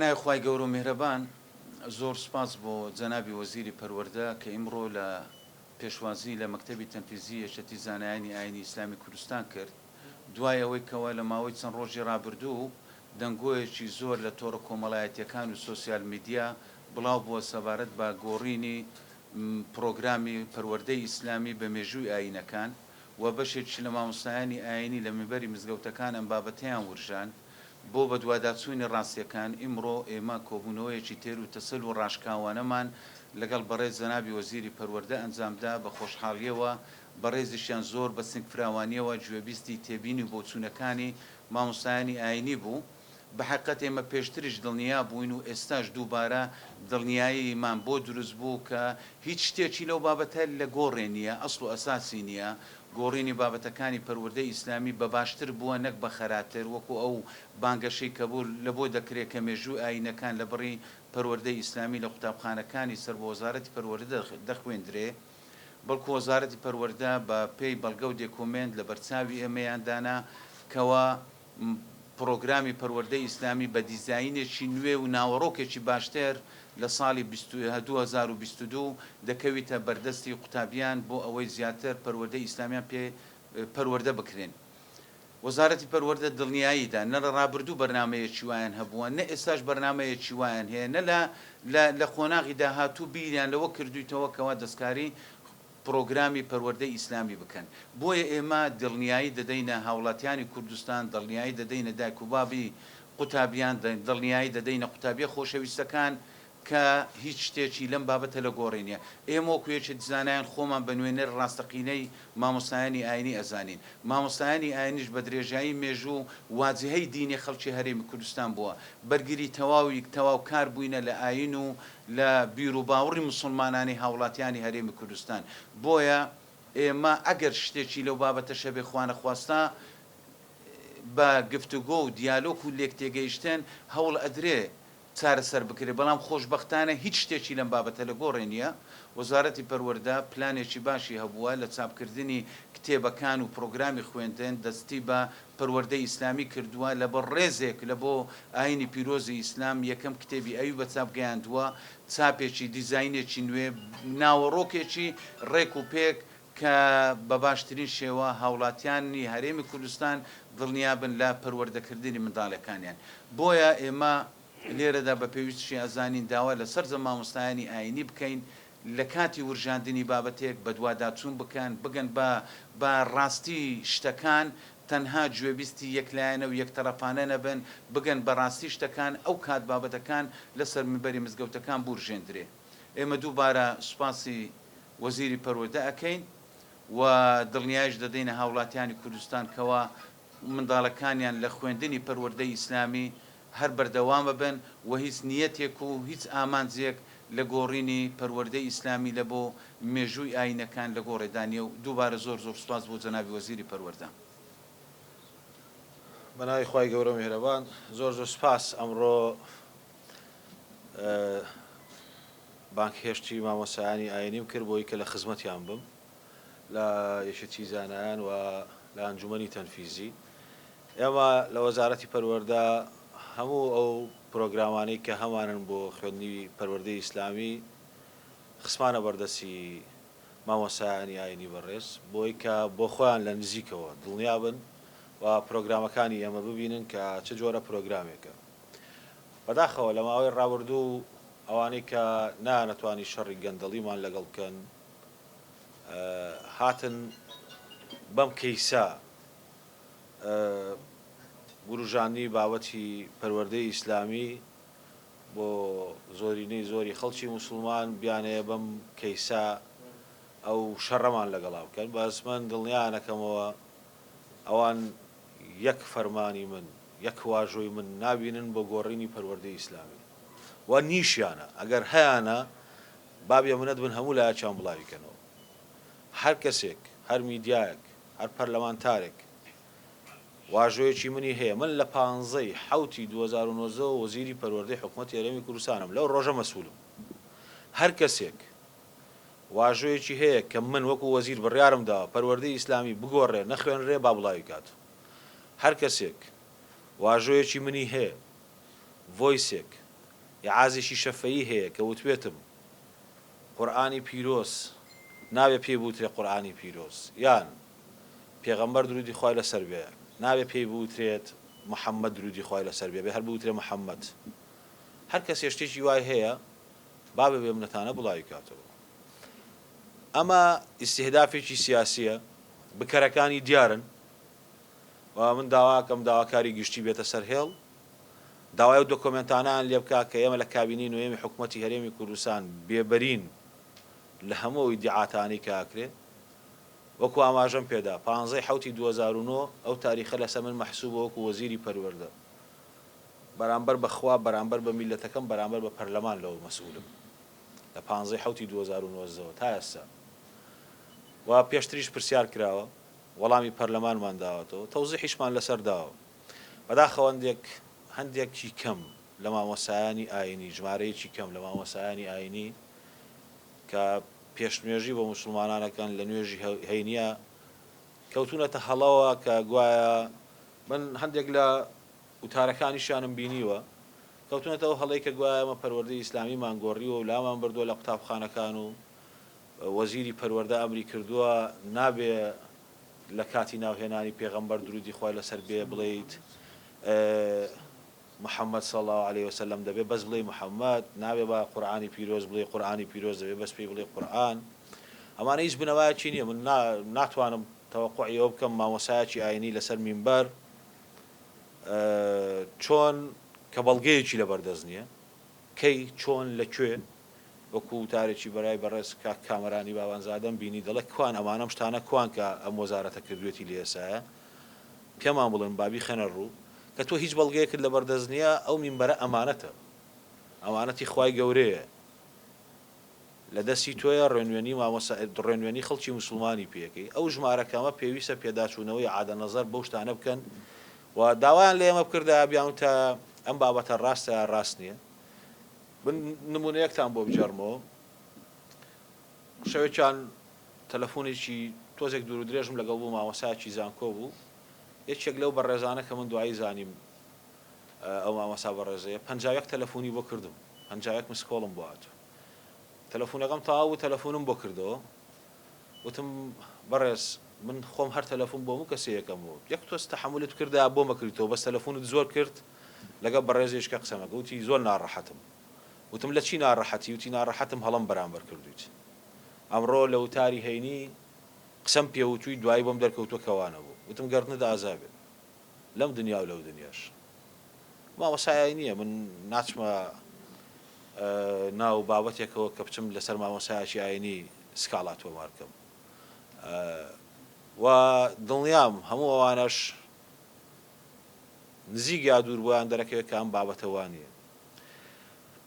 بەنای خوای گەورە و میهرەبان زۆر سپاس بۆ جەنابی وەزیری پەروەردە کە ئیمڕۆ لە پێشوازی لە مەکتەبی تەنفیزی یەکێتی زانایانی ئاینی ئیسلامی کوردستان کرد دوای ئەوەی کەوە لە ماوەی چەند ڕۆژی ڕابردوو دەنگۆیەکی زۆر لە تۆڕە کۆمەڵایەتیەکان و سۆسیال میدیا بڵاو بووە سەبارەت بە گۆڕینی پرۆگرامی پەروەردەی ئیسلامی بە مێژووی ئاینەکان و بەشێکی لە مامۆستایانی ئاینی لە میبەری مزگەوتەکان ئەم بابەتیان ورژان بۆ بە دوواداچوونی ڕاستیەکان ئیمڕۆ ئێمە کۆبوونەوەیەکی تێر و تەسەل و ڕاشکاوانەمان لەگەڵ بەڕێز جەنابی وەزیری پەروەردە ئەنجامدا بە خۆشحاڵیەوە بەڕێزیشیان زۆر بە سنگفراوانیەوە گوێبیستی تێبینی و بۆچوونەکانی مامۆستایانی ئاینی بوو بە حقیقەت ئێمە پێشتریش دڵنیا بووین و ئێستاش دووبارە دڵنیاییمان بۆ دروست بوو کە هیچ شتێکی لەو بابەتە لە گۆڕێ نییە ئەسڵ و ئەساسی نییە گۆڕینی بابەتەکانی پەروەردەی ئیسلامی بە باشتر بووە نەک بە خەراتر وەکو ئەو بانگەشەی کەبوو لە بۆ دەکرێت کە مێژووی ئاینەکان لە بڕی پەروەردەی ئیسلامی لە قوتابخانەکانی سەر بە وەزارەتی پەروەردە دەخوێندرێ بەڵکو وەزارەتی پەروەردە بە پێی بەڵگە و دێکۆمنت لە بەرچاوی ئێمەیاندانا کەوە پرۆگرامی پەروەردەی ئیسلامی بە دیزاینێکی نوێ و ناوەڕۆکێکی باشتر لە ساڵی 2022 دەکەویتە بەردەستی قوتابیان بۆ ئەوەی زیاتر پەروەردەی ئیسلامیان پێ پەروەردە بکرێن. وەزارەتی پەروەردە دڵنیاییدا نە لە ڕابردوو بەرنمەیەکی وایان هەبووە نە ئێستاش بەرنمەیەکی وایان هەیە نە لە خۆناغی داهاتوو بیریان لەوە کردویتەوە کەوا دەستکاری پرۆگرامی پەروەردەی ئیسلامی بکەن بۆیە ئێمە دڵنیایی دەدەینە هاوڵاتیانی کوردستان دڵنیایی دەدەینە دایک و بابی قوتابیان دڵنیایی دەدەینە قوتابیە خۆشەویستەکان کە هیچ شتێکی لەم بابەتە لە گۆڕینیە ئێمە وەکوێکی دزانایان خۆمان بە نوێنەر ڕاستەقینەی مامۆستایانی ئاینی ئەزانین مامۆستایانی ئاینیش بە درێژایی مێژوو واجهەی دینی خەڵکی هەرێمی کوردستان بووە بەرگری تەواو کار بووینە لە ئاین و لە بیر و باوەڕی موسڵمانانی هاوڵاتیانی هەرێمی کوردستان بۆیە ئێمە ئەگەر شتێکی لەو بابەتە شەبێ خوانە خواستە بە گفتوگۆ و دیالۆگ و لێک تێگەیشتن هەوڵ ئەدرێ چارەسەر بکرێت بەڵام خۆشبەختانە هیچ شتێکی لەم بابەتە لە گۆڕێ نییە وەزارەتی پەروەردە پلانێکی باشی هەبووە لە چاپکردنی کتێبەکان و پرۆگرامی خوێندن دەستی بە پەروەردەی ئیسلامی کردووە لە بە ڕێزێک لە بۆ ئاینی پیرۆزی ئیسلام یەکەم کتێبی ئەوی بە چاپ گەیاندووە چاپێکی دیزاینێکی نوێ ناوەڕۆکێکی ڕێک و پێک کە بە باشترین شێوە هاوڵاتیانی هەرێمی کوردستان دڵنیابن لە پەروەردەکردنی منداڵەکانیان بۆیە ئێمە لێرەدا بە پێویستشی ئەزانین داوا لە سەر مامۆستایانی ئاینی بکەین لە کاتی ورژاندنی بابەتێک بە دوواداچوون بکەن بگەن بە ڕاستی شتەکان تەنها گوێبیستی یەکلایەنە و یەکتەرەفانە نەبن بگەن بە ڕاستی شتەکان ئەو کات بابەتەکان لەسەر میبەری مزگەوتەکان بورژێندرێ ئێمە دووبارە سوپاسی وەزیری پەروەردە ئەکەین و دڵنیایش دەدەینە هاوڵاتیانی کوردستان کەوە منداڵەکانیان لە خوێندنی پەروەردەی ئیسلامی هەر بەردەوامە بن و هیچ نیەتێک و هیچ ئامانجێک لە گۆڕینی پەروەردەی ئیسلامی لە بۆ مێژووی ئاینەکان لە گۆڕێدانیە و دووبارە زۆر سوپاس بۆ جەنابی وەزیری پەروەردە. بەناوی خوای گەورە و میهرەبان زۆر سوپاس ئەمڕۆ بانکهێشتی مامۆستایانی ئاینیم کرد بۆی کە لە خزمەتیان بم لە یەکێتی زانایان و لە ئەنجومەنی تەنفیزی ئێمە لە وەزارەتی پەروەردە هەموو ئەو پرۆگرامانەی کە هەمانن بۆ خوێندنی پەروەردەی ئیسلامی خسمانە بەردەستی مامۆستایانی ئاینی بەڕێز بۆی کە بۆ خۆیان لە نزیکەوە دڵنیا بن و پرۆگرامەکانی ئێمە ببینن کە چه جۆرە پرۆگرامێکە بەداخەوە لە ماوەی ڕابردوو ئەوانەی کە نانەتوانی شەڕی گەندەڵیمان لەگەڵ بکەن هاتن بەم کەیسا گروژانی بابەتی پەروەردەی ئیسلامی بۆ زۆرینەی زۆری خەڵکی موسڵمان بیانەیە بەم کەیسا ئەو شەڕەمان لەگەڵا بکەن بەس من دڵنیانەکەمەوە ئەوان یەک فەرمانی من یەک واژۆی من نابینن بۆ گۆڕینی پەروەردەی ئیسلامی و نیشیانە ئەگەر هەیەە بابیە منەت بن هەموو لایەکیان بڵاویکەنەوە هەر کەسێک هەر میدیایەک هەر پەرلەمانتارێک واژۆیەکی منی هەیە من لە 15 حوتی 2009 وەزیری پەروەردەی حکوومەتی هەرێمی کوردستانم لەو ڕۆژە مەسئولم هەر کەسێک واژۆیەکی هەیە کە من وەکو وەزیر بڕیارم داوە پەروەردەی ئیسلامی بگۆڕێ نەخوێنرێ با بڵاوی کات هەر کەسێک واژۆیەکی منی هەیە ڤۆیسێک عازێکی شەفەیی هەیە کە وتوێتم قورئانی پیرۆز ناوێ پێی بوترێ قورئانی پیرۆز یان پێغەمبەر درودی خوای لەسەر بێ ناوێ پێی بوترێت محەممەد درودی خوای لەسەر بێ هەر بوترێ محەممەد هەر کەس شتێکی وای هەیە با بێ منەتانە بڵاوی کاتەوە ئەمە ئیستیهدافێکی سیاسیە بکەرەکانی دیارن و من داواکەم داواکاری گشتی بێتە سەر هێڵ داوای و دۆکۆمنتانیان لێ بکا کە ئێمە لە کابینی نوێمی حکوومەتی هەرێمی کوردستان بێبەرین لە هەموو ئیدعاتانی کاکرێ وەکو ئاماژەم پێدا 15 حوتی 2009 ئەو تاریخە لەسەر من مەحسوبە وەکو وەزیری پەروەردە بەرامبەر بەخوا بەرامبەر بە میلەتەکەم بەرامبەر بە پەرلەمان لەوە مەسئولم لە 15 حوتی 2009 تا ئێستا و پێشتریش پرسیار کراوە وەڵامی پەرلەمانمان داوەتەوە تەوزیحیشمان لەسەر داوە بەداخەوە هەندێکی کەم لە مامۆسایانی ئاینی ژمارەیەکی کەم لە مامۆسایانی ئاینی کە پێشنوێژی بە موسڵمانانەکان لە نوێژی هەینیە کەوتونەتە هەڵەوە کە گوایە من هەندێک لە وتارەکانیشانم بینیوە کەوتونەتەوە هەڵەی کە گوایە ئەمە پەروەردەی ئیسلامیمان گۆڕیوە و لامان بردووە لە قوتابخانەکان و وەزیری پەروەردە ئەمری کردووە نابێ لە کاتی ناوهێنانی پێغەمبەر درودی خوای لەسەر بێ بڵێیت محەممەد صلی الله عليه وسلم دەبێ بەس بڵێ محەممەد نابێ بە قورئانی پیرۆز بڵێ قورئانی پیرۆز دەبێ بەس پێی بڵێ قورئان ئەمانە هیچ بنەوایەکی نییە من ناتوانم تەوەقوعی ئەوە بکەم مامۆسایەکی ئاینی لەسەر مینبەر چۆن کە بەڵگەیەکی لەبەردەست نییە کەی چۆن لەکوێ وەکو وتارێکی بەرای بەڕێز کامەرانی باوانزادەم بینی دەڵێ کوان ئەمانەم شتانە کوان کە ئەم وەزارەتە کردوێتی لە ئێسایە پێمان بڵێن بابی خەنە ڕوو کە تۆ هیچ بەڵگەیەکت لەبەردەست نییە ئەو مینبەرە ئەمانەتە ئەمانەتی خوای گەورەیە لە دەستی تۆیە ڕێنوێنی خەڵکی موسڵمانی پێەکەی ئەو ژمارەکەمە پێویستە پێداچوونەوەی عادە نەزەر بەو شتانە بکەن و داوایان لە ئێمە بکردا بیان تا ئەم بابەتە ڕاستە یا ڕاست نییە نمونەیەکتان بۆ بجەڕمەوە شەوێکیان تەلەفۆنێکی تۆزێک دوور و درێژم لەگەڵ بوو مامۆسایەکی زانکۆ بوو یەکێک لەو بەڕێزانە کە من دوایی زانیم ئەو مامۆسا بەڕێزەیە 51 تەلەفۆنی بۆ کردم 51 مسکۆڵم بۆ هاتوو تەلەفۆنەکەم تەواو تەلەفۆنم بۆ کردەوە وتم بەڕێز من خۆم هەر تەلەفۆن بۆ هەموو کەسەیەکەم بوو یەک تۆس تەحملت کردا بۆ مەکردەوە بەس تەلەفۆنت زۆر کرد لەگەڵ بەڕێزێشکە قسەمەکە وتی زۆر ناڕەحەتم وتم لە چی ناڕەحەتی وتی ناڕەحەتم هەڵم بەرامبەر کردویت ئەمڕۆ لە وتاری هەینی قسەم پێوتوی دوایی بۆم دەرکەوتووە کەوانە بوو وتم گەردنت ئازابێت لەم دنیا و لەو دنیاش مامۆسای نییە من ناچمە ناو بابەتێکەوە کە بچم لەسەر مامۆسایەکی ئاینی سکاڵات تۆمارکەم و دڵنیام هەموو ئەوانەش نزیک یا دوور بۆیان دەرەکەوێت کە ئەم بابەتەوانیە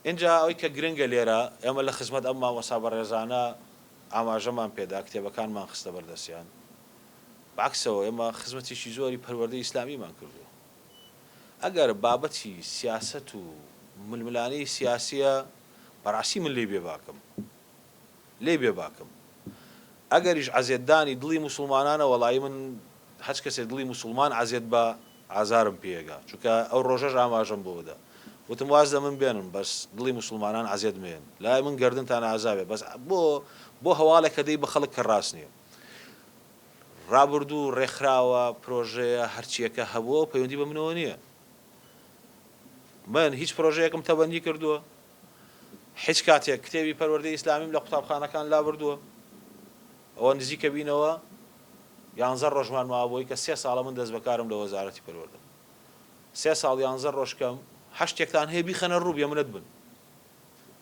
اینجا ئەوەی کە گرنگە لێرە ئێمە لە خزمەت ئەم مامۆسا بەڕێزانە ئاماژەمان پێدا کتێبەکانمان خستە بەردەستیان بەعکسەوە ئێمە خزمەتێکی زۆری پەروەردەی ئیسلامیمان کردووە ئەگەر بابەتی سیاسەت و ململانەی سیاسیە بەڕاستی من لێ بێ باکەم ئەگەریش عەزێتدانی دڵی موسڵمانانە وەڵی من هەچ کەسێک دڵی موسڵمان عەزێت بە ئازارم پێگا چونکە ئەو ڕۆژەش ئاماژەم بۆدا وتم واز لە من بێنن بەس دڵی موسڵمانان عەزێت مێن لای من گەردنتان ئازابێ بەس بۆ هەواڵێک کە دەی بە خەڵک کە ڕاست نییە ڕابردوو ڕێکخراوە پرۆژەیە هەرچیەکە هەبووە پەیوەندی بە منەوە نییە من هیچ پرۆژەیەکم تەبەندی کردووە هیچ کاتێک کتێبی پەروەردەی ئیسلامیم لە قوتابخانەکان لابردووە ئەوە نزیکە بینەوە 11 ڕۆژمان ماوەی کە 3 ساڵە من دەست بەکارم لە وەزارەتی پەروەردە 3 ساڵ 11 ڕۆژکەم هەشتێکتان هەیە بیخەنە ڕوو بێ منت بن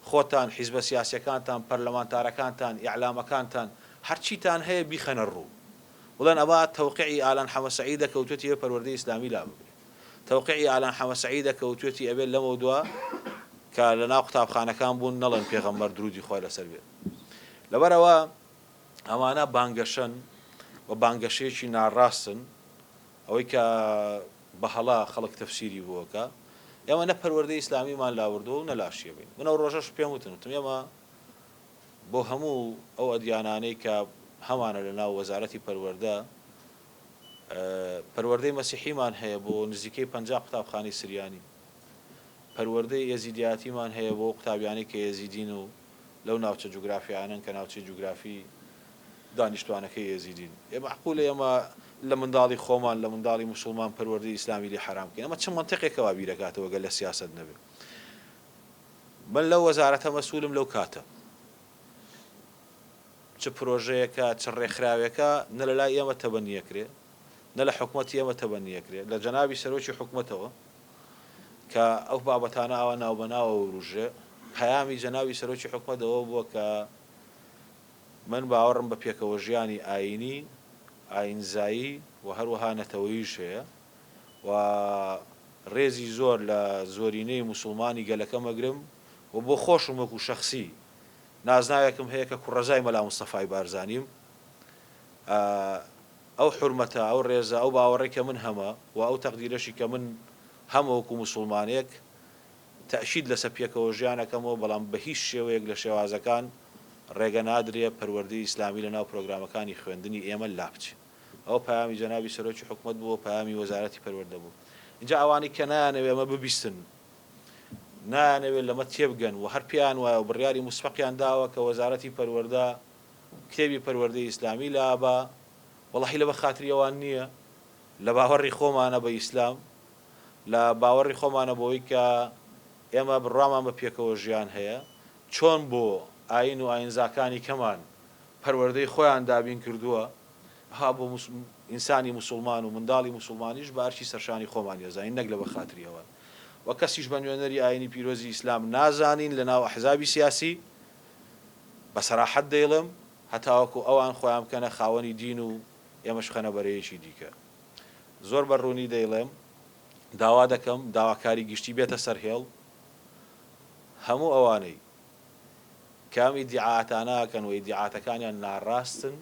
خۆتان حیزبە سیاسیەکانتان پەرلەمانتارەکانتان ئیعلامەکانتان هەرچیتان هەیە بیخەنە ڕوو بڵێن ئەوە تەوقیعی ئالان حەمە سەعیدە کەوتوێتی پەروەردەی ئیسلامی لا ببرێ تەوقیعی ئالان حەمە سەعیدە کەوتوێتی ئەبێت لەمە دووە کە لە ناو قوتابخانەکان بوون نەڵێن پێغەمبەر درودی خۆی لەسەر بێت لەبەرەوە ئەمانە بانگەشەن و بانگەشەیەکی ناڕاستن ئەوەی کە بەهەڵا خەڵک تەفسیری بووەکە ئێمە نە پەروەردەی ئیسلامیمان لاوردووە و نەلاشیە بین من ئەو ڕۆژەش پێم وتم ئێمە بۆ هەموو ئەو ئەدیانانەی کە هەمانە لە ناو وەزارەتی پەروەردەی مەسیحیمان هەیە بۆ نزیکەی 50 قوتابخانەی سریانی پەروەردەی ئێزیدیاتیمان هەیە بۆ قوتابیانی کە ئێزیدین و لەو ناوچە جوگرافیانن کە ناوچەی جوگرافی دانیشتوانەکەی ئێزیدین معقولە ئێمە لە منداڵی خۆمان لە منداڵی موسڵمان پەروەردەی ئیسلامی لێ حرامکەین ئەمە چەند منتیقێکەوە بیرەکاتەوە گەل لە سیاست نەبێت من لەو وەزارەتە مەسوولم لەو کاتە چ پرۆژەیەکە چ ڕێکخراوێکە نە لە لای ئێمە تەبەنیەکرێ نە لە حکوومەتی ئێمە تەبەنیەکرێ لە جەنابی سەرۆکی حکوومەتەوە کە ئەو بابەتانە ئەوە ناوبەناوە وروژێ پەیامی جەنابی سەرۆکی حکوومەتەوە بووە کە من باوەڕم بە پێکەوە ژیانی ئاینی ئاینزایی و هەروەها نەتەوەییش هەیە و ڕێزی زۆر لە زۆرینەی موسڵمانی گەلەکە مەگرم و بۆ خۆشم وەکو شەخسی نازناوێکم هەیە کە کوڕەزای مەلا مستەفای بارزانیم ئەو حورمەتە ئەو ڕێزە ئەو باوەڕێک کە من هەمە و ئەو تەقدیرەشی کە من هەمە وەکو موسڵمانێک تەشید لەسەر پێکەوە ژیانەکەمەوە بەڵام بە هیچ شێوەیەک لە شێوازەکان ڕێگە نادرێ پەروەردەی ئیسلامی لە ناو پرۆگرامەکانی خوێندنی ئێمە لابچێ ئەو پەیامی جەنابی سەرۆکی حکوومەت بووە پەیامی وەزارەتی پەروەردە بوو اینجا ئەوانی کە نایانەوێ ئەمە ببیستن نایانەوێت لەمە تێبگەن و هەر پیان وایە و بڕیاری موسبەقیان داوە کە وەزارەتی پەروەردە کتێبی پەروەردەی ئیسلامی لابە وەڵاهی لە بە خاتری ئەوان نییە لە باوەڕی خۆمانە بە ئیسلام لە باوەڕی خۆمانە بۆی کە ئێمە بڕوامان بە پێکەوە ژیان هەیە چۆن بۆ ئاین و ئاینزاکانی کەمان پەروەردەی خۆیان دابین کردووە ها بۆ ئینسانی موسڵمان و منداڵی موسڵمانیش بارچی سەرشانی خۆمان ێزانین نەک لە بە خاتریەوە و کەسیش بە نوێنەری ئاینی پیرۆزی ئیسلام نازانین لە ناو ئەحزابی سیاسی بە سەراحەت دەیڵم هەتاوەکو ئەوان خۆیان بکەنە خاوەنی دین و ئێمەش خەنە بەرەیەکی دیکە زۆر بەڕوونی دەیڵێم داوا دەکەم داواکاری گشتی بێتە سەرهێڵ هەموو ئەوانەی کام ئیدعاءاتانەکەن و ئیدعاءاتەکانیان ناڕاستن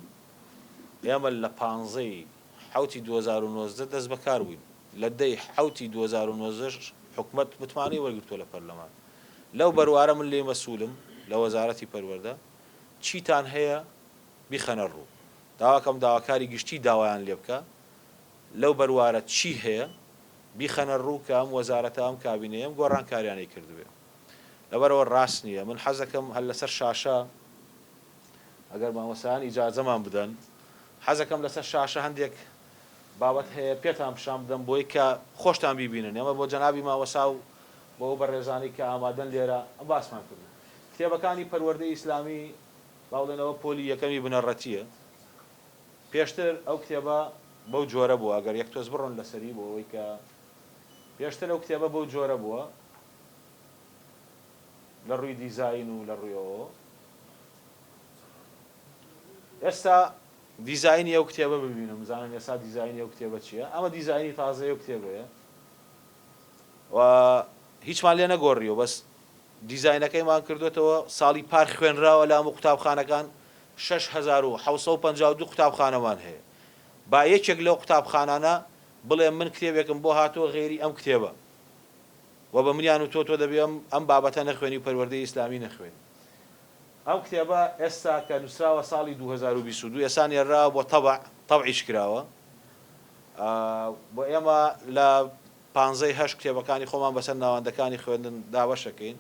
ئێمە لە 15 حوتی 2019 دەست بەکار بووین لە دەی حوتی 2019 حکومەت متمانەی وەرگرتووە لە پەرلەمان لەو بەروارە من لێ مەسوولم لە وەزارەتی پەروەردە چیتان هەیە بیخەنە ڕوو داواکەم داواکاری گشتی داوایان لێ بکە لەو بەروارە چی هەیە بیخەنە ڕوو کە ئەم وەزارەتە ئەم کابینەیەم گۆڕانکاریانەی کردوێ لەبەرەوە ڕاست نییە من حەزەکەم هەر لەسەر شاشە ئەگەر مامۆستایان ئیجازەمان بدەن حەزەکەم لەسەر شاشە هەندێک بابەت هەیە پێتان پیشان بدەم بۆی کە خۆشتان بیبینن ئێمە بۆ جەنابی ماوەسا و بۆ بەڕێزانی کە ئامادەن لێرە ئەم باسمان کردن کتێبەکانی پەروەردەی ئیسلامی باڵێنەوە پۆلی یەکەمی بنەڕەتیە پێشتر ئەو کتێبە بەو جۆرە بووە ئەگەر یەک تۆز بڕۆن لەسەری بۆ ئەوەی کە پێشتر ئەو کتێبە بەو جۆرە بووە لە ڕووی دیزاین و لە ڕوویەوە ئێستا دیزاینی ئەو کتێبە ببینم زانم ئێستا دیزاینی ئەو کتێبە چییە ئەمە دیزاینی تازەی ئەو کتێبەیە و هیچمان لێ نەگۆڕیەوە بەس دیزاینەکەیمان کردوێتەوە ساڵی پار خوێنراوە لە هەموو قوتابخانەکان 6752 قوتابخانەمان هەیە با یەکێک لەو قوتابخانانە بڵێ من کتێبێکم بۆ هاتۆ غێری ئەم کتێبە و بە منیان و تۆ دەبێم ئەم بابەتە نەخوێنی پەروەردەی ئیسلامی نەخوێن ئەو کتێبە ئێستا کە نووسراوە ساڵی 2022 ئێستا نێراوە بۆ تەبعیش کراوە بۆ ئێمە لە 15 کتێبەکانی خۆمان بەسەر ناوەندەکانی خوێندن داوەشەکەین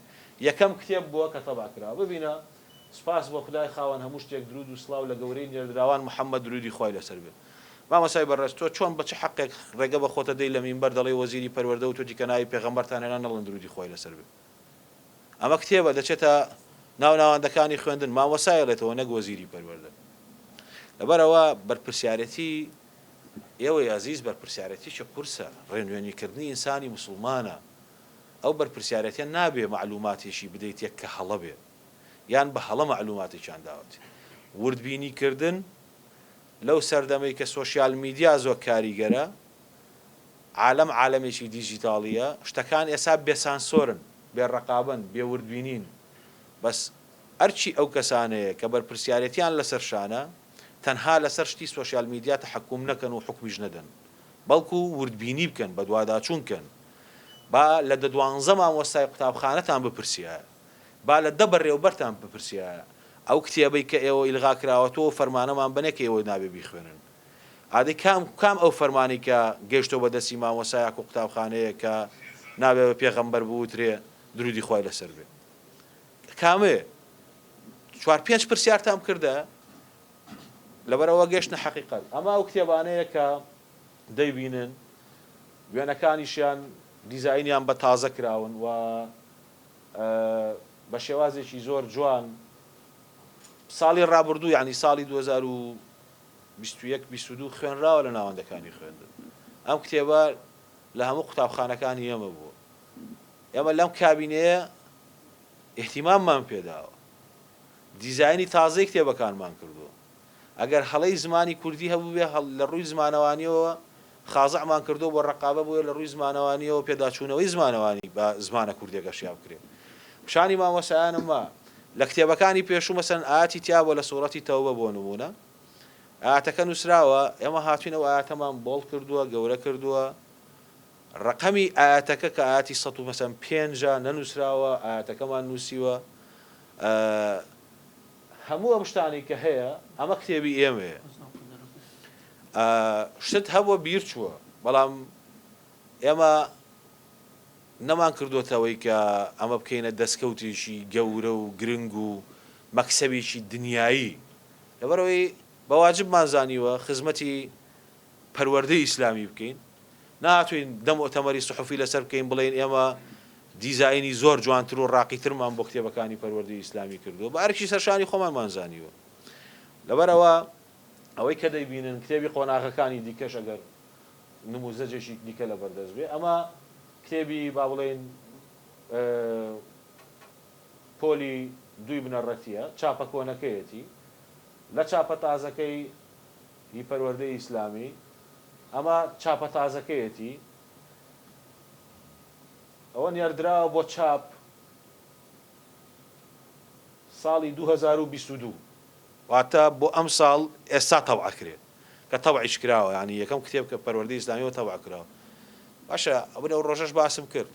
یەکەم کتێب بووە کە تەبع کراوە ببینە سپاس بۆ خدای خاوەن هەموو شتێک درود و سڵاو لە گەورەی نێردراوان محەممەد درودی خۆی لەسەر بێت مامەسای بەڕێز تۆ چۆن بە چ حەقێک ڕێگە بە خۆتە دەی لە مینبەر دەڵێ وەزیری پەروەردە و تۆ دیکە ناوی پێغەمبەرتان هێنا نەڵێن درودی خۆی لەسەر بێت ئەمە کتێبە دەچێتە ناوناوەندەکانی خوێندن ماوەسایەڵێتەوە نەک وەزیری پەروەردە لەبەرەوە بەرپرسیارەتی ئێوەی عەزیز بەرپرسیارەتیشە قورسە ڕێنوێنیکردنی ئینسانی موسڵمانە ئەو بەرپرسیارەتیە نابێ معلوماتێکی بدەیت یەک کە هەڵە بێ یان بە هەڵە معلوماتێکیان داوەت وردبینیکردن لەو سەردەمەی کە سۆشیال میدیا زۆر کاریگەرە عالەم عالەمێکی دیجیتاڵیە شتەکان ئێستا بێسانسۆرن بێڕەقابن بێوردبینین بەس ئەرچی ئەو کەسانەیە کە بەرپرسیارەتیان لەسەر شانە تەنها لەسەر شتی سۆشیال میدیا تەحەکوم نەکەن و حکمیش نەدەن بەڵکو وردبینی بکەن بە دوواداچوونکەن با لە 12 مامۆستای قوتابخانەتان بپرسیایە با لە 10 بەڕێوەبەرتان بپرسیایە ئەو کتێبەی کە ئێوە ئیلغا کراوەتەوە فەرمانەمان بنێ کە ئێوە نابێ بیخوێنن ئادەی کام ئەو فەرمانی کە گەیشتۆ بەدەستی مامۆستایەک و قوتابخانەیە کە نابێ بە پێغەمبەر بوترێ درودی خوای لەسەر بێ کامێ 4-5 پرسیارتان کردە لەبەرەوە گەشتنە حەقیقەت ئەما ئەو کتێبانەیە کە دەیبینن وێنەکانیشیان دیزاینیان بە تازە کراون و بە شێوازێکی زۆر جوان ساڵی ڕابردوو یعنی ساڵی 2021-22 خوێنراوە لە ناوەندەکانی خوێندن ئەم کتێبە لە هەموو قوتابخانەکانی ئێمە بووە ئێمە لەم کابینەیە احتیماممان پێداوە دیزاینی تازەی کتێبەکانمان کردووە ئەگەر هەڵەی زمانی کوردی هەبوو بێ لە ڕووی زمانەوانیەوە خازعمان کردو بۆ ڕقابە بووە لە ڕووی زمانەوانیەوە پێداچوونەوەی زمانەوانی بە زمانە کوردێکە شیا بکرێت پیشانی مامۆسایانم وا لە کتێبەکانی پێشوو مەسەن ئاەتی تیا بۆ لە سوورەتی تەوبە بۆ نمونە ئاەتەکە نووسراوە ئێمە هاتوینەوە ئاەتەمان بۆڵ کردووە گەورە کردووە ڕقەمی ئاەتەکە کە ئاەتی 5 نەنووسراوە ئاەتەکەمان نووسیوە هەموو ئەم شتانی کە هەیە ئەمە کتێبی ئێمەیە شت هەبووە بیر چووە بەڵام ئێمە نەمان کردوتەوەی کە ئەمە بکەینە دەستکەوتێکی گەورە و گرنگ و مەکسەبێکی دنیایی لەبەرەوەی بەواجبمان زانیوە خزمەتی پەروەردەی ئیسلامی بکەین ناتوین دەم ئۆتەمەری سوحوفی لەسەر بکەین بڵێن ئێمە دیزاینی زۆر جوانتر و ڕاقیترمان بۆ کتێبەکانی پەروەردەی ئیسلامی کردووە بە ئەرکی سەرشانی خۆمانمان زانیوە لەبەرەوە ئەوەی کە دەیبینن کتێبی قۆناغەکانی دیکەش ئەگەر نموزەجێکی دیکە لە بەردەست بێ ئەمە کتێبی با بڵێن پۆلی دوی بنەڕەتیە چاپە کۆنەکەیەتی لە چاپە تازەکەی هی پەروەردەی ئیسلامی ئەمە چاپە تازەکەیەتی ئەوە نێردراوە بۆ چاپ ساڵی 2022 واتە بۆ ئەم ساڵ ئێستا تەوعەکرێت کە تەوعیش کراوە ینی یەکەم کتێب کە پەروەردەی ئیسلامیەوە تەوع کراوە باشە ئەوە ئەو ڕۆژەش باسم کرد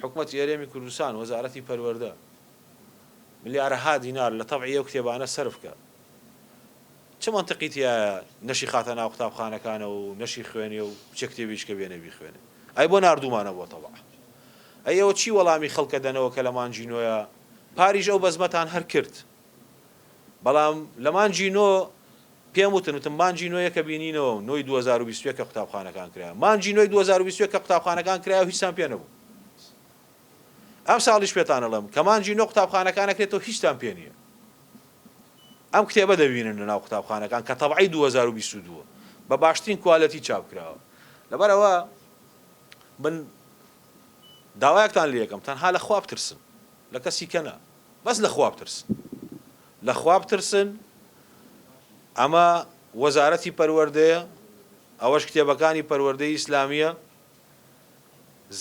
حکومەتی هەرێمی کوردستان وەزارەتی پەروەردە ملیارەها دینار لە تەوعی ئەو کتێبانە سەرف کە چه منطقی تایە نەشی خاتە ناو قوتابخانەکانە و نەشی خوێنێ و چه کتێبیش کە بێنە بیخوێنێ ئەی بۆ ناردومانە بۆ تەوع ئەی ئەوە چی وەڵامی خەڵکە دەنەوە کە لە مانجینۆیە پاریژ ئەو بەزمەتان هەر کرد بەڵام لە مانجینۆ پێم وتن مانجینۆیە کە بینینەوە نۆی 2021 کە قوتابخانەکان کرا مانجینۆی 2021 کە قوتابخانەکان کرا و هیچتان پێ نەبوو ئەم ساڵیش پێتان ئەڵێم کە مانجینۆ قوتابخانەکانەکرێتەوە هیچتان پێ نییە ئەم کتێبە دەبینن لە ناو قوتابخانەکان کە تەبعی 2022 بە باشترین کوالەتی چاپ کراوە لەبەرەوە من داوایەکتان لێ یەکەم تەنها لە خوا بترسن لە کەسی کەنا بەس لە خوا بترسن لە خوا بترسن ئەمە وەزارەتی پەروەردەیە ئەوەش کتێبەکانی پەروەردەی ئیسلامیە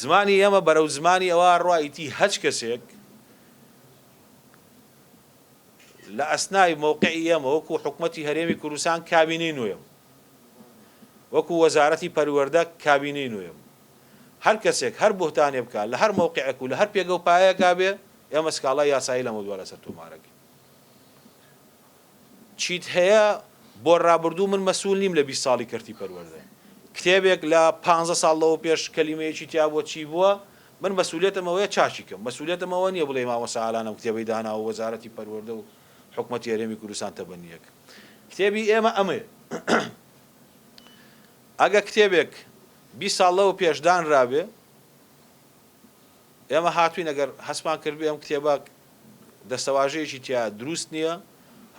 زمانی ئێمە بەرەو زمانی ئەوە ڕایەتی هەچ کەسێک لە ئەسنای مەوقعی ئێمە وەکو حکومەتی هەرێمی کوردستان کابینەی نوێم وەکو وەزارەتی پەروەردە کابینەی نوێم هەر کەسێک هەر بوهتانێ بکات لە هەر مەوقعێک و لە هەر پێگە و پایەکا بێ ئێمە سکاڵای یاسایی لەمە دووە لەسەر تۆمارەکەین چیت هەیە بۆ ڕابردوو من مەسئول نیم لە 20 ساڵی کەرتی پەروەردە کتێبێک لە 15 ساڵ لەوە پێش کەلیمەیەکی تیا بۆ چی بووە من مەسئولیتم ئەوەیە چاچی کەم مەسئولیتم ئەوە نییە بڵێ مامۆساعەلان ئەم کتێبەی دانا و وەزارەتی پەروەردە و حکومەتی هەرێمی کوردستان تەبەنیەک کتێبی ئێمە ئەمەیە ئەگە کتێبێک 20 ساڵ لەوە پێش دانرابێ ئێمە هاتووین ئەگەر هەسمان کردبێ ئەم کتێبە دەستەواژەیەکی تیا دروست نییە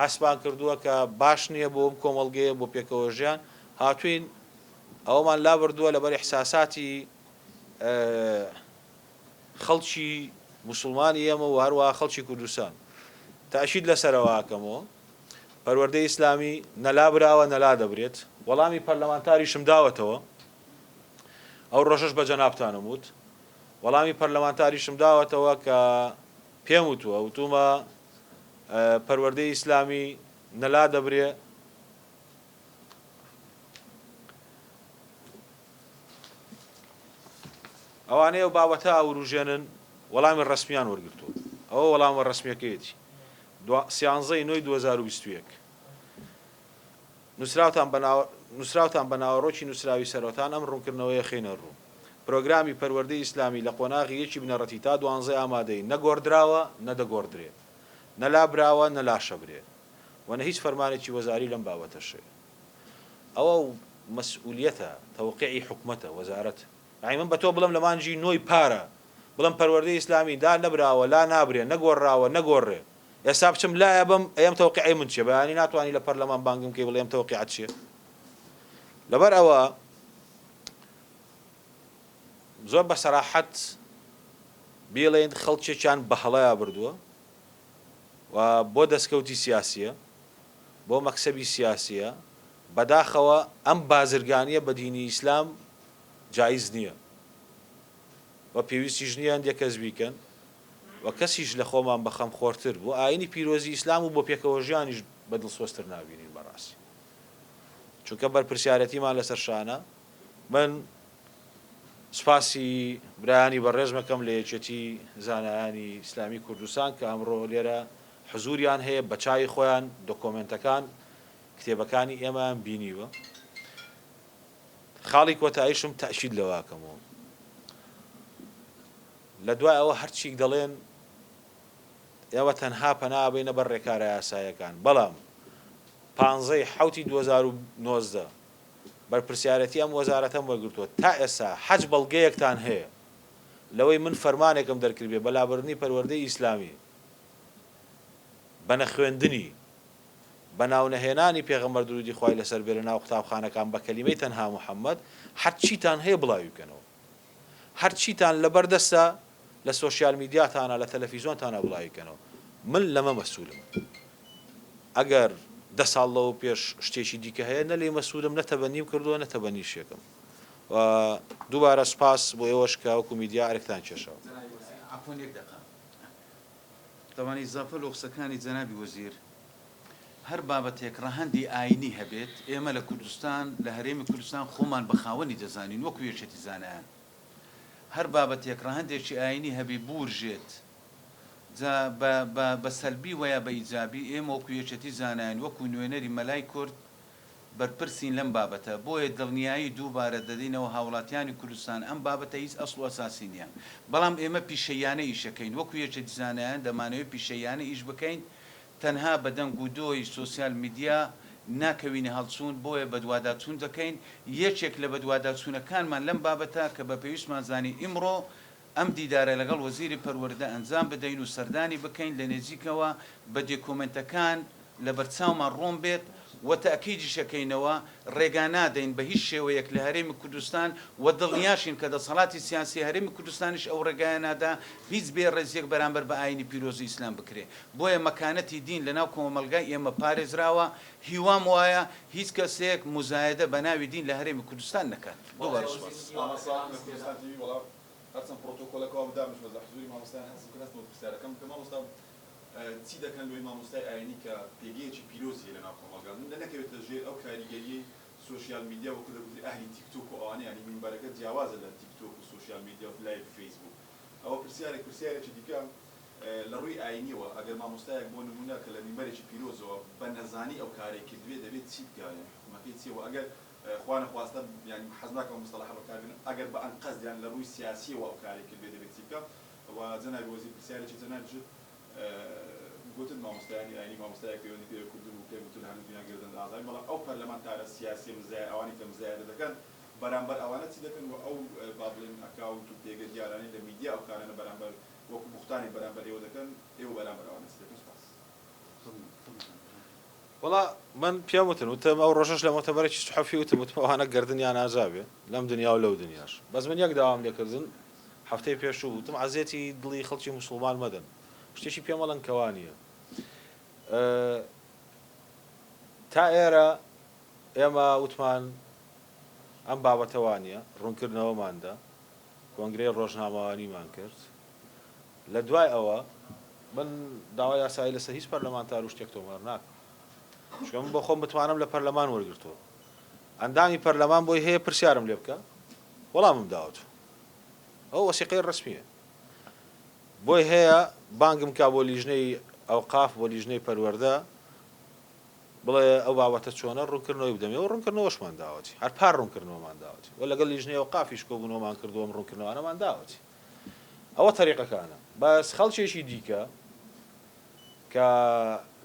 هەسمان کردووە کە باش نییە بۆ ئەم کۆمەڵگەیە بۆ پێکەوە ژیان هاتووین ئەومان لا بردووە لەبەر ئیحساساتی خەڵکی موسڵمانی ئێمە و هەروەها خەڵکی کوردستان تاشید لەسەرەوەکەمەوە پەروەردەی ئیسلامی نەلا براوە نەلا دەبرێت وەڵامی پەرلەمانتاریشم داوەتەوە ئەو ڕۆژەش بە جەنابتانم وت وەڵامی پەرلەمانتاریشم داوەتەوە کە پێم وتووە وتومە پەروەردەی ئیسلامی نەلا دەبرێ ئەوانەیە و بابەتە ئەوروژێنن وەڵامی ڕسمیان وەرگرتووە ئەوە وەڵامە ڕسمیەکەیەتی 13/9/2021 نووسراوتان بە ناوەڕۆکی نووسراوی سەرۆتان ئەم ڕوونکردنەوەی خینە ڕوو پرۆگرامی پەروەردەی ئیسلامی لە قۆناغی یەکی بنەڕەتی تا 12 ئامادەی نەگۆڕدراوە نەدەگۆڕدرێ نەلابراوە نەلاشەبرێ وەنە هیچ فەرمانێکی وەزاری لەم بابەتەشێ ئەوە مەسئولیەتە تەوقیعی حکومەتە وەزارەت من بە تۆ بڵم لە مانجی نۆی پارە بڵم پەروەردەی ئیسلامی دا نەبراوە لا نابرێ نەگۆڕراوە نەگۆڕێ ئێستا بچم لایە بم ئەم تەوقیعی من چیە بەیانی ناتوانانی لە پەرلەمان بانگم کەی بڵێ ئەم تەوقیعەت چییە لەبەر ئەوە زۆر بە سەراحەت بێڵێن خەڵکێکیان بە هەڵەیە بردووە و بۆ دەستکەوتی سیاسیە بۆ مەکسەبی سیاسیە بەداخەوە ئەم بازرگانیە بە دینی ئیسلام جایز نییە و پێویستیش نییە هەندێک کەس بیکەن و کەسیش لە خۆمان بەخەم خۆرتر بوو ئاینی پیرۆزی ئیسلام و بۆ پێکەوە ژیانیش بەدڵسۆزتر نابینین بەڕاستی چونکە بەرپرسیارەتیمان لەسەر شانە من سپاسی برایانی بەڕێز مەکەم لە یەکێتی زانایانی ئیسلامی کوردستان کە ئەمڕۆ لێرە حزوریان هەیە بە چای خۆیان دۆکۆمنتەکان کتێبەکانی ئێمەیان بینیوە خاڵی کۆتاییشم تەشید لەواکەمەوە لە دوای ئەوە هەرچیک دەڵێن ئێوە تەنها پەنا بێنە بەر ڕێکارە یاسایەکان بەڵام 15/7/2019 بەرپرسیارەتی ئەم وەزارەتەم وەرگرتووە تا ئێستا حەج بەڵگەیەکتان هەیە لەوەی من فەرمانێکم دەرکرد بێ بەلابردنی پەروەردەی ئیسلامی بە نەخوێندنی بە ناونەهێنانی پێغەمبەر درودی خوای لەسەر بێ لە ناو قوتابخانەکان بە کەلیمەی تەنها محەممەد هەرچیتان هەیە بڵاوی بکەنەوە هەرچیتان لەبەردەستە لە سۆشیال میدیاتانە لە تەلەڤیزۆنتانە بڵاوی بکەنەوە من لەمە مەسئولم ئەگەر 10 ساڵ لەوە پێش شتێکی دیکە هەیە نە لێ مەسئولم نەتەبەنیم کردووە نەتەبەنیشێکم و دووبارە سپاس بۆ ئێوەش کە وەکو میدیا ئەرێکتان کێشەوە دەوانی زافە لە قسەکانی جەنابی وەزیر هەر بابەتێک ڕەهەندی ئاینی هەبێت ئێمە لە کوردستان لە هەرێمی کوردستان خۆمان بە خاوەنی دەزانین وەکو یەکێتی زانایان هەر بابەتێک ڕەهەندێکی ئاینی هەبێ بورژێت بە سەلبی وەیە بە ئیجابی ئێمە وەکو یەکێتی زانایان وەکو نوێنەری مەلای کورد بەرپرسین لەم بابەتە بۆیە دڵنیایی دووبارە دەدەینەوە هاوڵاتیانی کوردستان ئەم بابەتە هیچ ئەسڵ و ئەساسی نییە بەڵام ئێمە پیشەیانە ئیشەکەین وەکو یەکێتی زانایان دەمانەوێت پیشەیانە ئیش بکەین تەنها بەدەنگ و دۆی سۆسیال میدیا ناکەوینە هەڵچوون بۆیە بەدواداچوون دەکەین یەکێک لە بەدواداچوونەکانمان لەم بابەتە کە بە پێویستمان زانی ئیمڕۆ ئەم دیدارە لەگەڵ وەزیری پەروەردە ئەنجام بدەین و سەردانی بکەین لە نێزیکەوە بە دێکۆمنتەکان لە بەرچاومان ڕۆم بێت و تەکیدی شەکەینەوە ڕێگا نادەین بە هیچ شێوەیەک لە هەرێمی کوردستان و دڵنیاشین کە دەسەڵاتی سیاسی هەرێمی کوردستانیش ئەو ڕێگایە نادا هیچ بێ ڕێزیەک بەرامبەر بە ئاینی پیرۆزی ئیسلام بکرێ بۆیە مەکانەتی دین لەناو کۆمەلگای ئێمە پارێزراوە هیوام وایە هیچ کەسێک مزایدە بە ناوی دین لە هەرێمی کوردستان نەکات هەرچەند پرۆتۆکۆلەکەەوە بدامش بە حزوری مامۆستایان هەست کردن بۆ پرسیارەکەم کە مامۆستا چی دەکەن لەوەی مامۆستای ئاینی کە پێگەیەکی پیرۆزیە لە ناو کۆمەلگا نەکەوێتە ژێر ئەو کاریگەریەی سوشیال میدیا وەکو دەگوتی ئەهلی تیکتۆک و ئەوانەی ینی مینبەرەکە جیاوازە لە تیکتۆک و سوشیال میدیا و لایڤ فەیسبوک ئەوە پرسیارێکی دیکە لە ڕووی ئاینیەوە ئەگەر مامۆستایەک بۆ نمونە کە لە مینبەرێکی پیرۆزەوە بە نەزانی ئەو کارێک کردوێ دەبێت چی بکات حکومەتی چیەوە ئەگەر خوانە خواستە ینی حەزناکەم مستەلاح بەکاربێنن ئەگەر بە ئەن قەزیان لە ڕووی سیاسیەوە ئەو کارێک کردوێ دەبێت چی بکات و جەنابی وەزیر پرسیارێکی جەنابی گوتن مامۆستایانی ئاینی مامۆستایەک پەیوەندی پێ کردن و پێگوتن هەرمی دنیا گردن ئازاری بەڵام ئەو پەرلەمانتارە سیاسی مزایە ئەوانی کە مزایە دەکەن بەرامبەر ئەوانە چی دەکەن و ئەو با بڵێن ئەکاونت و پێگە دیارانی لە میدیا ئەو کارانە بەرامبەر وەکو بوختانی بەرامبەر ئێوە دەکەن ئێوە بەرامبەر ئەوانە چی دەکەن سپاس وڵا من پێم وتم ئەو ڕۆژەش لە مۆتەبەرێکی سوحەفی وتم ئەوانە گردنیان ئازابێ لەم دنیا و لەو دنیاش بەس من یەک داوام لێکردن هەفتەی پێشوو وتم عەزیەتی دڵی خەڵکی موسڵمان مەدەن شتێکی پێم وەڵەن کەوانیە تا ئێرە ئێمە وتمان ئەم بابەتەوانیە ڕوونکردنەوەماندا کۆنگرەی ڕۆژنامەوانیمان کرد لە دوای ئەوە من داوای یاسایی لەسەر هیچ پەرلەمانتار و شتێک تۆمار ناکەم چونکە من بۆ خۆم بتوانم لە پەرلەمان وەرگرتووە ئەندامی پەرلەمان بۆی هەیە پرسیارم لێ بکە وەڵامم داوەتەوە ئەو وەسیقەی ڕسمیە بۆی هەیە بانگم کا بۆ لیژنەی ئەوقاف بۆ لیژنەی پەروەردە بڵێ ئەو بابەتە چۆنە ڕوونکردنەوەی بدەمێ و ڕوونکردنەوەشمان داوەتی هەر پار ڕوونکردنەوەمان داوەتی و لەگەڵ لیژنەوە قافیش کۆبوونەوەمان کردووەم ڕوونکردنەوەمان داوەتی ئەوە تەریقەکانە بەس خەڵکێکی دیکە کە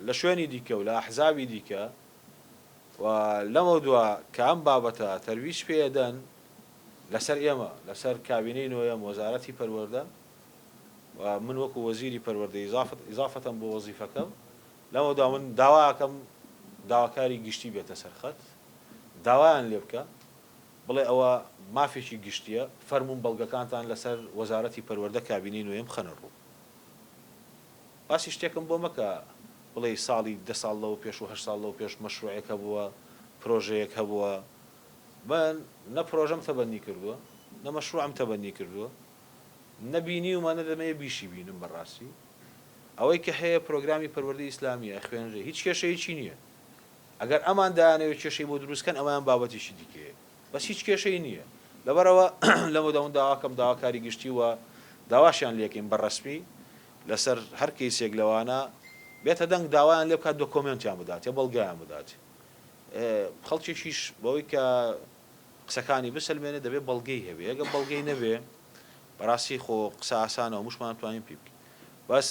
لە شوێنی دیکە و لە ئەحزابی دیکە و لەمە دووە کە ئەم بابەتە تەرویج پێدەن لەسەر ئێمە لەسەر کابینەی نوێیەم وەزارەتی پەروەردە و من وەکو وەزیری پەروەردە ئیزافەتەم بۆ وەزیفەکەم لەمە دووە من داواکەم داواکاری گشتی بێتە سەرخەت داوایان لێ بکە بڵێ ئەوە مافێکی گشتیە فەرمون بەڵگەکانتان لەسەر وەزارەتی پەروەردە کابینەی نوێیەم خەنە ڕوو باسی شتێکم بۆ مەکە بڵێ ساڵی 10 ساڵ لەوە پێش و 8 ساڵ لەوە پێش مەشروعێک هەبووە پرۆژەیەک هەبووە من نە پرۆژەم تەبەنی کردووە نە مەشروعم تەبەنی کردووە نەبینی ومە نەدەمەیە بیشی بینم بەڕاستی ئەوەی کە هەیە پرۆگرامی پەروەردەی ئیسلامیە خوێنرێ هیچ کێشەیەکی نییە ئەگەر ئەمان دایانەوێت کێشەی بۆ دروستکەن ئەویان بابەتێکی دیکەیە بەس هیچ کێشەی نییە لەبەرەوە لەمەداون داواکەم داواکاری گشتی وە داواشیان لێکین بەڕەسمی لەسەر هەر کەیسێک لەوانە بێتە دەنگ داوایان لێ بکات دۆکۆمنتیان بدات یا بەڵگەیان بدات خەڵکێکیش بەوەی کە قسەکانی بسەلمێنێ دەبێت بەڵگەی هەبێ ئەگە بەڵگەی نەبێ بەڕاستی خۆ قسە ئاسانەوە موشمان توانین پێ بکەین بەس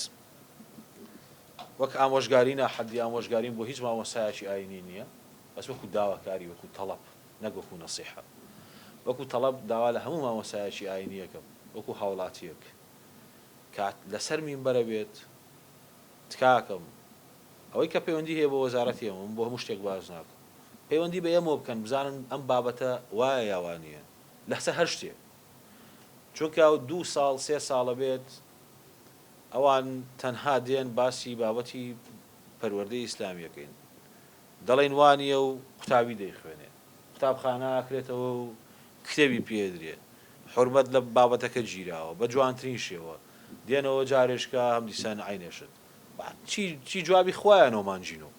وەک ئامۆژگارینە حەدی ئامۆژگارین بۆ هیچ مامۆستایەکی ئاینی نییە بەس وەکو داواکاری وەکو تەڵەب نەک وەکو نەسیحە وەکو تەڵەب داوا لە هەموو مامۆستایەکی ئاینیەکەم وەکو هاوڵاتیەک کات لەسەر مینبەرە بێت تکاکەم ئەوەی کە پەیوەندی هەیە بۆ وەزارەتی ئەمە بۆ هەموو شتێک باز ناکەم پەیوەندی بە ئێمە بکەن بزانن ئەم بابەتە وایە یاوانیە لەسەر هەر شتێک چونکە 2 ساڵ 3 ساڵە بێت ئەوان تەنها دێن باسی بابەتی پەروەردەی ئیسلامیەکەین دەڵێن وانیە و قوتابی دەیخوێنێ قوتابخانە ئاکرێتەوە و کتێبی پێدرێت حورمەت لە بابەتەکە گیراوە بە جوانترین شێوە دێنەوە جارێشکە هەم دیسان عینێشت چی جوابی خۆیانەوە مانجینۆ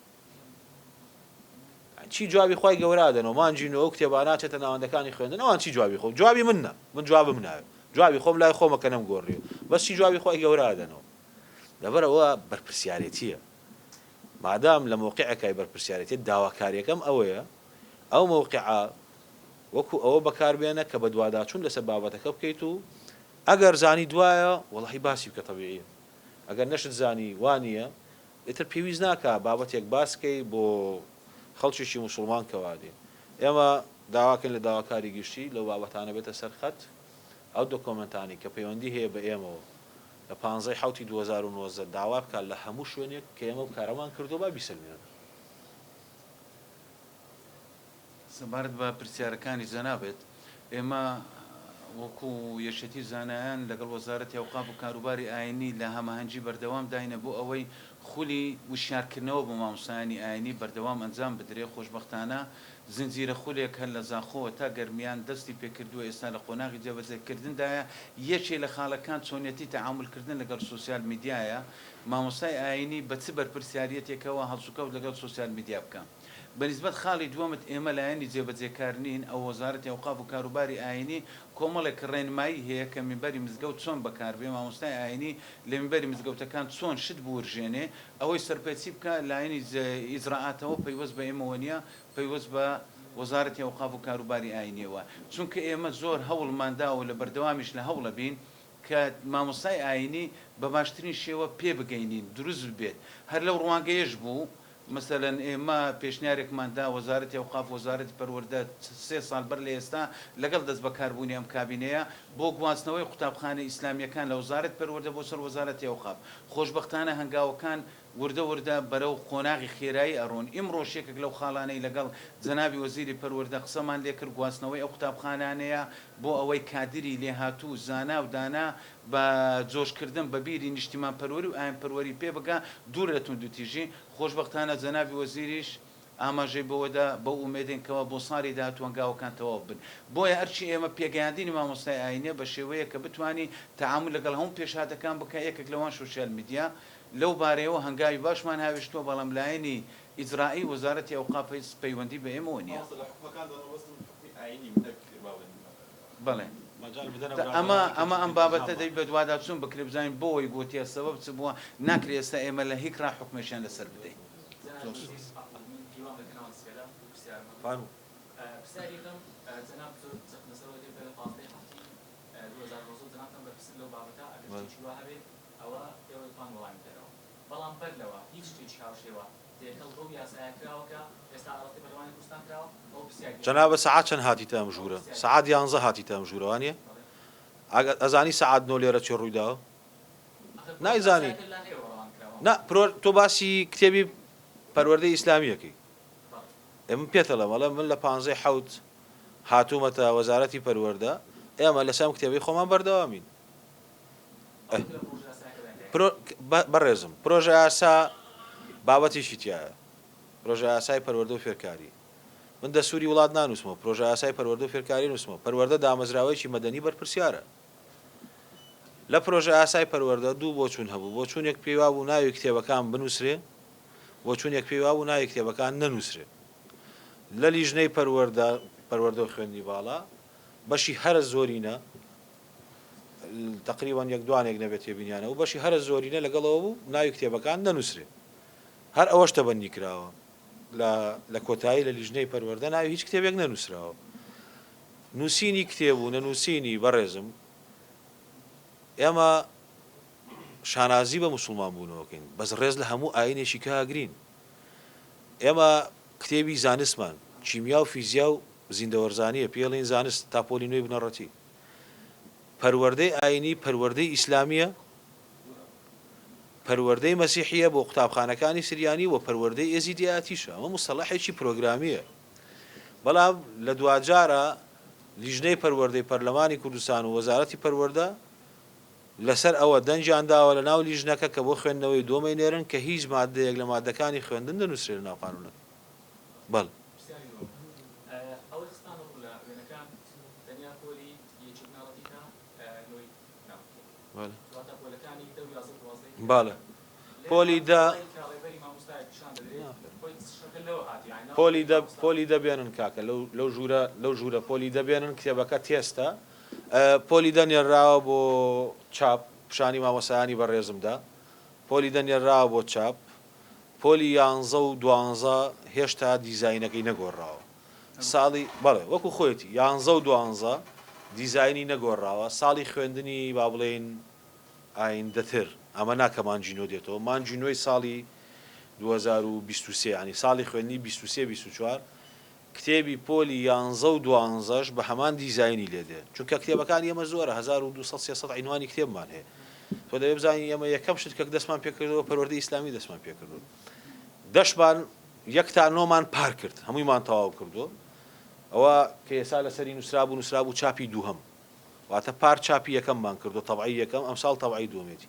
چی جوابی خۆی گەورادەنەوە مانجینەوە و کتێبانە چێتە ناوەندەکانی خوێندن ئەوان چی جوابی خۆ جوابی منە من جوابم ناوێت جوابی خۆم لای خۆمەکە نەمگۆڕی بەس چی جوابی خۆی گەورادەنەوە لەبەرەوە بەرپرسیارەتیە مادام لە مۆقعەکەی بەرپرسیارەتی داواکاریەکەم ئەوەیە ئەو مۆقعە وەکو ئەوە بەکاربێنە کە بە دوواداچوون لەسەر بابەتەکە بکەیت و ئەگەر زانی دوایە وەڵاهی باسی بکە تەبیعیە ئەگەر نەشت زانی وانە ئیتر پێویست ناکە بابەتێک باسکەی بۆ خەڵکیشی موسڵمان کەوادێ ئێمە داواکەن لە داواکاری گشتی لەو بابەتانە بێتە سەرخەت ئەو دۆکۆمنتانی کە پەیوەندی هەیە بە ئێمەوە لە 15 حوتی 2019 داوا بکات لە هەموو شوێنێک کە ئێمە و کارەمان کردو با بیسەلمێنن سەبارەت بە پرسیارەکانی جەنابێت ئێمە وەکو یەشەتی زانایان لەگەڵ وەزارەتی ئەوقاف و کاروباری ئاینی لە هەماهەنگی بەردەوام داینە بۆ ئەوەی خولی وشارکردنەوە بۆ مامۆستایانی ئاینی بەردەوام ئەنجام بدرێ خۆشبەختانە زنجیرە خولێک هەر لە زاخۆوە تا گەرمیان دەستی پێکردووە ئێستا لە قۆناغی جێبەجێکردندایە یەکێ لە خاڵەکان چۆنیەتی تەعاملکردن لەگەڵ سوسیال میدیایە مامۆستای ئاینی بە چ بەرپرسیارەتێکەوە هەڵسوکەوت لەگەڵ سوسیال میدیا بکەن بەنسبەت خاڵی دووەمت ئێمە لایەنی جێبەجێکارنین ئەو وەزارەتی ئەوقاف و کاروباری ئاینی کۆمەڵێک ڕێنمایی هەیە کە میبەری مزگەوت چۆن بەکاربێ مامۆستای ئاینی لە میبەری مزگەوتەکان چۆن شت بورژێنێ ئەوەی سەرپێچی بکە لایەنی ئیجراعاتەوە پەیوەست بە ئێمەوە نیە پەیوەست بە وەزارەتی ئەوقاف و کاروباری ئاینیەوە چونکە ئێمە زۆر هەوڵمانداوە لە بەردەوامیش لە هەوڵە بین کە مامۆستای ئاینی بە باشترین شێوە پێ بگەینین دروست بێت هەر لەو ڕوانگەیەش بوو مثلەن ئێمە پێشنیارێکماندا وەزارەتی ئەوقاف وەزارەتی پەروەردە 3 ساڵ بەر لە ئێستا لەگەڵ دەست بەکاربوونی ئەم کابینەیە بۆ گواستنەوەی قوتابخانە ئیسلامیەکان لە وەزارەت پەروەردە بۆ سەر وەزارەتی ئەوقاف خۆشبەختانە هەنگاوەکان وردە بەرەو قۆناغی خێرایی ئەڕۆن ئیمڕۆژێکێک لەو خاڵانەی لەگەڵ جەنابی وەزیری پەروەردە قسەمان لێ کرد گواستنەوەی ئەو قوتابخانانەیە بۆ ئەوەی کادری لێهاتوو زانا و دانا بە جۆشکردن بە بیری نیشتیمان پەروەری و ئاین پەروەری پێ بگا دوور لە توندوتیژی خۆشبەختانە جەنابی وەزیریش ئاماژەی بەوەدا بە ئومێدێنکەوە بۆ ساڵی داهاتوو هەنگاوەکان تەواو بن بۆیە هەرچی ئێمە پێگەیاندنی مامۆستای ئاینیە بە شێوەیە کە بتوانی تەعامل لەگەڵ هەموو پێشهاتەکان بکە یەکێک لەوان سوشیال میدیا لەو بارەیەوە هەنگاوی باشمان هاوێشتووە بەڵام لایەنی ئیجرایی وەزارەتی ئەوقاف پەیوەندی بە ئێمەوە نییە بەڵێ ئەمە ئەم بابەتە دەی بە دوواداچوون بکرێ بزانین بۆەوەی گوتیە سەبەب چ بووە ناکرێ ئێستا ئێمە لە هیچ ڕاحکمێشیان لەسەر بدەین فانو بەڵام بەر لەوە هیچ شتێکی هاوشێوە دێکەڵ بۆ یاسایەکراوەکە ئێستا ئاڵەتی پەرلەمانی کوردستان کراوە ئەو پرسیاری جەنابە سەعات چەند هاتیتە ئەم ژوورە سەعات 11 هاتیتە ئەم ژوورە وانییە ئەزانی سەعات 9 لێرە چێ ڕوویداوە نایزانی تۆ باسی کتێبی پەروەردەی ئیسلامیەکەی من پێتەڵە مەڵە من لە 15 حەوت هاتوومەتە وەزارەتی پەروەردە ئێمە لەسەم کتێبی خۆمان بەردەوامین بەڕێزم پرۆژە یاسا بابەتیشی تایە پرۆژە یاسای پەروەردە و فێرکاری من دەسووری وڵات نانووسمەوە پرۆژە یاسای پەروەردە و فێرکاری نووسمەوە پەروەردە دامەزراوەیەکی مەدەنی بەرپرسیارە لە پرۆژە یاسای پەروەردە دوو بۆچوون هەبوو بۆچوونێک پێیوا بوو ناوی کتێبەکان بنووسرێ بۆچوونێک پێیوا بوو ناوی کتێبەکان نەنووسرێ لە لیژنەی پەروەردە و خوێندنی باڵا بەشی هەرە زۆرینە تقریبا یەک دوانێک نەبێت تێبینیانە و بەشی هەرە زۆرینە لەگەڵەوە بوو ناوی کتێبەکان نەنووسرێ هەر ئەوەش تەبەندی کراوە لە کۆتایی لە لیژنەی پەروەردە ناوی هیچ کتێبێک نەنووسراوە نووسینی کتێب و نەنووسینی بەڕێزم ئێمە شانازی بە موسڵمان بوونەوەکەین بەس ڕێز لە هەموو ئاینێکی کاگرین ئێمە کتێبی زانستمان چیمیا و فیزیا و زیندەوەرزانیە پێڵین زانست تاپۆلی نوێی بنەڕەتی پەروەردەی ئاینی پەروەردەی ئیسلامیە پەروەردەی مەسیحیە بۆ قوتابخانەکانی سریانی و پەروەردەی ئێزیدیاتیشە ئەمە مستەڵەحێکی پرۆگرامیە بەڵام لە دوجارە لیژنەی پەروەردەی پەرلەمانی کوردستان و وەزارەتی پەروەردە لەسەر ئەوە دەنجیان داوە لە ناو لیژنەکە کە بۆ خوێندنەوەی دۆمەی نێرن کە هیچ مادەیەک لە مادەکانی خوێندن دەنووسرێت ناو قانونەکە بەڵ باڵە پۆلی دەبێنن کاکە لەو ژوورە پۆلی دەبێنن کتێبەکە تێستە پۆلی دەنێراوە بۆ چاپ پیشانی مامۆسایانی بەڕێزمدا پۆلی دەنێراوە بۆ چاپ پۆلی 11 و 12 هێشتا دیزاینەکەی نەگۆڕاوە ساڵی بەڵێ وەکو خۆیەتی 11 و 12 دیزاینی نەگۆڕاوە ساڵی خوێندنی با بڵێن ئایندەتر ئەمە ناکە مانجینۆ دێتەوە مانجینۆی ساڵی 2023 ینی ساڵی خوێندنی 23-24 کتێبی پۆلی 11 و 12ش بە هەمان دیزاینی لێدێ چونکە کتێبەکان ئێمە زۆرە 1200 عینوانی کتێبمان هەیە تۆ دەبێ بزانین ئێمە یەکەم شت کە دەستمان پێکردەوە پەروەردەی ئیسلامی دەستمان پێکردو دەشمان یەک تا نۆمان پار کرد هەموویمان تەواو کردو ئەوە کە ئێستا لەسەری نووسرابوو چاپی دووهەم واتە پار چاپی یەکەممان کردو تەبعی یەکەم ئەمساڵ تەبعی دووەمێتی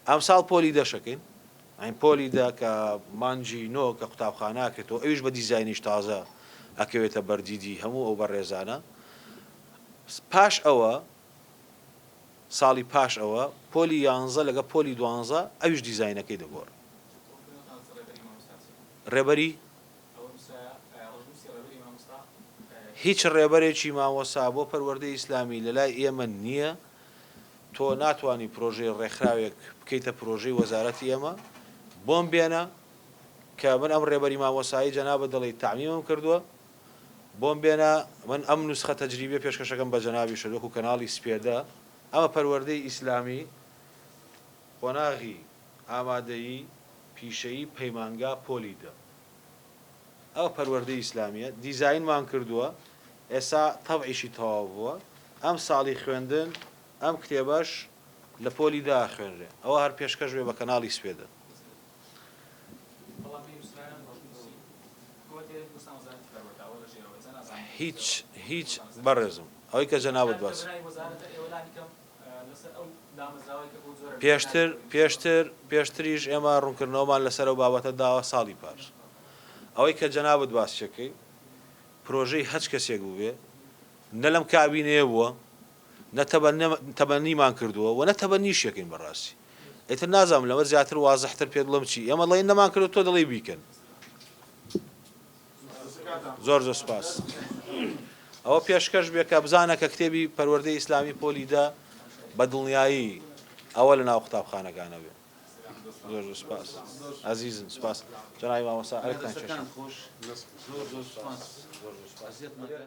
ئەمساڵ پۆلی دەشەکەین ئەین پۆلی دا کە مانجی نۆ کە قوتابخاناکێتەوە ئەویش بە دیزاینیش تازە ئەکەوێتە بەردیدی هەموو ئەو بەڕێزانە پاش ئەوە ساڵی پاش ئەوە پۆلی 11 لەگە پۆلی 12 ئەویش دیزاینەکەی دەگۆڕ ڕێبەری هیچ ڕێبەرێکی مامۆستا بۆ پەروەردەی ئیسلامی لە لای ئێمە نییە تۆ ناتوانانی پرۆژەی ڕێکخراوێک بکەیتە پرۆژەی وەزارەتی ئێمە بۆم بێنە کە من ئەم ڕێبەری مامۆسایی جەنابە دەڵێ تامیمم کردووە بۆم بێنە من ئەم نوسخە تەجریبێ پێشکەشەکەم بە جەنابی شەدۆک و کەناڵی سپێدە ئەمە پەروەردەی ئیسلامی قۆناغی ئامادەیی پیشەیی پەیمانگا پۆلیدە ئەوە پەروەردەی ئیسلامیە دیزاینمان کردووە ئێستا تەبعیشی تەواو بووە ئەم ساڵی خوێندن ئەم کتێبەش لە پۆلیدا خوێنرێ ئەوە هەر پێشکەش بێ بە کەناڵی سپێدە هیچ بەڕێزم ئەوەی کە جەنابەت باس پێشتریش ئێمە ڕوونکردنەوەمان لەسەر ئەو بابەتە داوە ساڵی پاش ئەوەی کە جەنابەت باسیەکەی پرۆژەی هەچ کەسێک بووێ نە لەم کابینەیە بووە نە تەبەنیمان کردووە و نە تەبەنیشیەکەین بەڕاستی ئێتر نازانم لەمە زیاتر وازەحتر پێ دڵم چی ئێمە دەڵێن نەمان کردو تۆ دەڵێ بیکەن زۆر سوپاس ئەوە پێشکەش بێ کە بزانە کە کتێبی پەروەردەی ئیسلامی پۆلیدا بە دڵنیایی ئەوە لە ناو قوتابخانەکانە بێ زۆر سپاس عزیزم سپاس جنابی مامۆستا ئەرکتان دەستەکان کێشم خۆش زۆر زۆر سپاس زۆر سپاس ئەزیەت مەکە